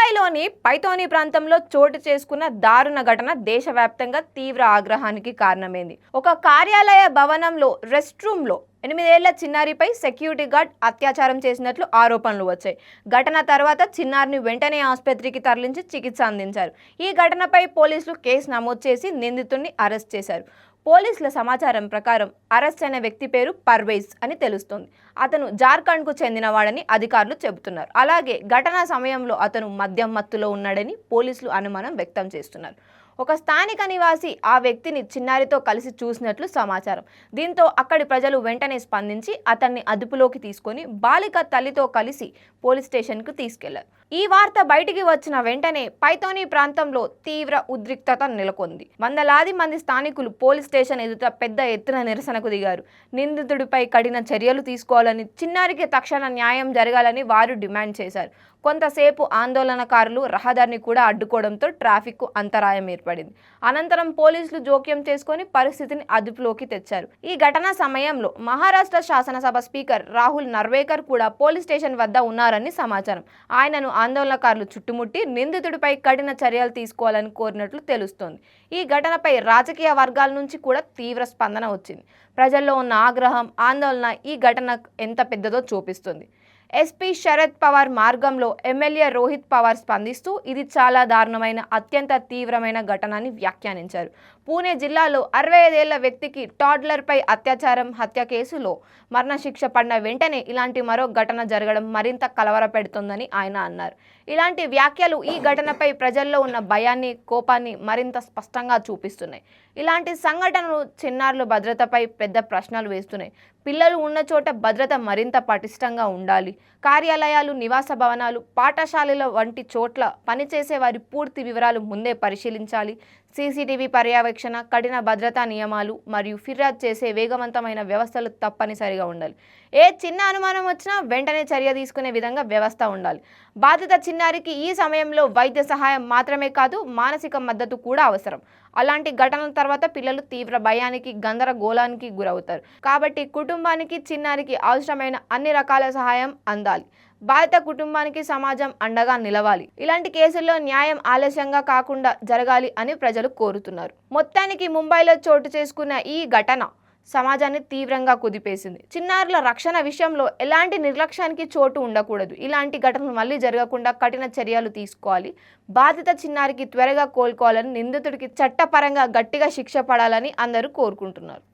ముంబైలోని పైథోనీ ప్రాంతంలో చోటు చేసుకున్న దారుణ ఘటన దేశవ్యాప్తంగా తీవ్ర ఆగ్రహానికి కారణమైంది. ఒక కార్యాలయ భవనంలో రెస్ట్ రూమ్లో 8 ఏళ్ల చిన్నారిపై సెక్యూరిటీ గార్డ్ అత్యాచారం చేసినట్లు ఆరోపణలు వచ్చాయి. ఘటన తర్వాత చిన్నారిని వెంటనే ఆసుపత్రికి తరలించి చికిత్స అందించారు. ఈ ఘటనపై పోలీసులు కేసు నమోదు చేసి నిందితుడిని అరెస్ట్ చేశారు. పోలీసుల సమాచారం ప్రకారం అరెస్ట్ అయిన వ్యక్తి పేరు పర్వేజ్ అని తెలుస్తోంది. అతను జార్ఖండ్కు చెందినవాడని అధికారులు చెబుతున్నారు. అలాగే ఘటనా సమయంలో అతను మద్యం మత్తులో ఉన్నాడని పోలీసులు అనుమానం వ్యక్తం చేస్తున్నారు. ఒక స్థానిక నివాసి ఆ వ్యక్తిని చిన్నారితో కలిసి చూసినట్లు సమాచారం. దీంతో అక్కడి ప్రజలు వెంటనే స్పందించి అతన్ని అదుపులోకి తీసుకొని బాలిక తల్లితో కలిసి పోలీస్ స్టేషన్కు తీసుకెళ్లారు. ఈ వార్త బయటికి వచ్చిన వెంటనే పైథోనీ ప్రాంతంలో తీవ్ర ఉద్రిక్తత నెలకొంది. వందలాది మంది స్థానికులు పోలీస్ స్టేషన్ ఎదుట పెద్ద ఎత్తున నిరసనకు దిగారు. నిందితుడిపై కఠిన చర్యలు తీసుకోవాలని, చిన్నారికి తక్షణ న్యాయం జరగాలని వారు డిమాండ్ చేశారు. కొంతసేపు ఆందోళనకారులు రహదారిని కూడా అడ్డుకోవడంతో ట్రాఫిక్కు అంతరాయం ఏర్పడింది. అనంతరం పోలీసులు జోక్యం చేసుకుని పరిస్థితిని అదుపులోకి తెచ్చారు. ఈ ఘటన సమయంలో మహారాష్ట్ర శాసనసభ స్పీకర్ రాహుల్ నర్వేకర్ కూడా పోలీస్ స్టేషన్ వద్ద ఉన్నారని సమాచారం. ఆయనను ఆందోళనకారులు చుట్టుముట్టి నిందితుడిపై కఠిన చర్యలు తీసుకోవాలని కోరినట్లు తెలుస్తోంది. ఈ ఘటనపై రాజకీయ వర్గాల నుంచి కూడా తీవ్ర స్పందన వచ్చింది. ప్రజల్లో ఉన్న ఆగ్రహం, ఆందోళన ఈ ఘటన ఎంత పెద్దదో చూపిస్తుంది. ఎస్పీ శరద్ పవార్ మార్గంలో ఎమ్మెల్యే రోహిత్ పవార్ స్పందిస్తూ ఇది చాలా దారుణమైన, అత్యంత తీవ్రమైన ఘటన అని వ్యాఖ్యానించారు. పూణే జిల్లాలో 65 ఏళ్ల వ్యక్తికి టాడ్లర్పై అత్యాచారం, హత్య కేసులో మరణశిక్ష పడిన వెంటనే ఇలాంటి మరో ఘటన జరగడం మరింత కలవరపెడుతోందని ఆయన అన్నారు. ఇలాంటి వ్యాఖ్యలు ఈ ఘటనపై ప్రజల్లో ఉన్న భయాన్ని, కోపాన్ని మరింత స్పష్టంగా చూపిస్తున్నాయి. ఇలాంటి సంఘటనలు చిన్నారుల భద్రతపై పెద్ద ప్రశ్నలు వేస్తున్నాయి. పిల్లలు ఉన్న చోట భద్రత మరింత పటిష్టంగా ఉండాలి. కార్యాలయాలు, నివాస భవనాలు, పాఠశాలల వంటి చోట్ల పనిచేసే వారి పూర్తి వివరాలు ముందే పరిశీలించాలి. సీసీటీవీ పర్యవేక్షణ, కఠిన భద్రతా నియమాలు మరియు ఫిర్యాదు చేసే వేగవంతమైన వ్యవస్థలు తప్పనిసరిగా ఉండాలి. ఏ చిన్న అనుమానం వచ్చినా వెంటనే చర్య తీసుకునే విధంగా వ్యవస్థ ఉండాలి. బాధిత చిన్నారికి ఈ సమయంలో వైద్య సహాయం మాత్రమే కాదు, మానసిక మద్దతు కూడా అవసరం. అలాంటి ఘటనల తర్వాత పిల్లలు తీవ్ర భయానికి, గందరగోళానికి గురవుతారు. కాబట్టి కుటుంబానికి, చిన్నారికి అవసరమైన అన్ని రకాల సహాయం అందాలి. బాధిత కుటుంబానికి సమాజం అండగా నిలవాలి. ఇలాంటి కేసుల్లో న్యాయం ఆలస్యంగా కాకుండా జరగాలి అని ప్రజలు కోరుతున్నారు. మొత్తానికి ముంబైలో చోటు చేసుకున్న ఈ ఘటన సమాజాన్ని తీవ్రంగా కుదిపేసింది. చిన్నారుల రక్షణ విషయంలో ఎలాంటి నిర్లక్ష్యానికి చోటు ఉండకూడదు. ఇలాంటి ఘటనలు మళ్ళీ జరగకుండా కఠిన చర్యలు తీసుకోవాలి. బాధిత చిన్నారికి త్వరగా కోలుకోవాలని, నిందితుడికి చట్టపరంగా గట్టిగా శిక్ష పడాలని అందరూ కోరుకుంటున్నారు.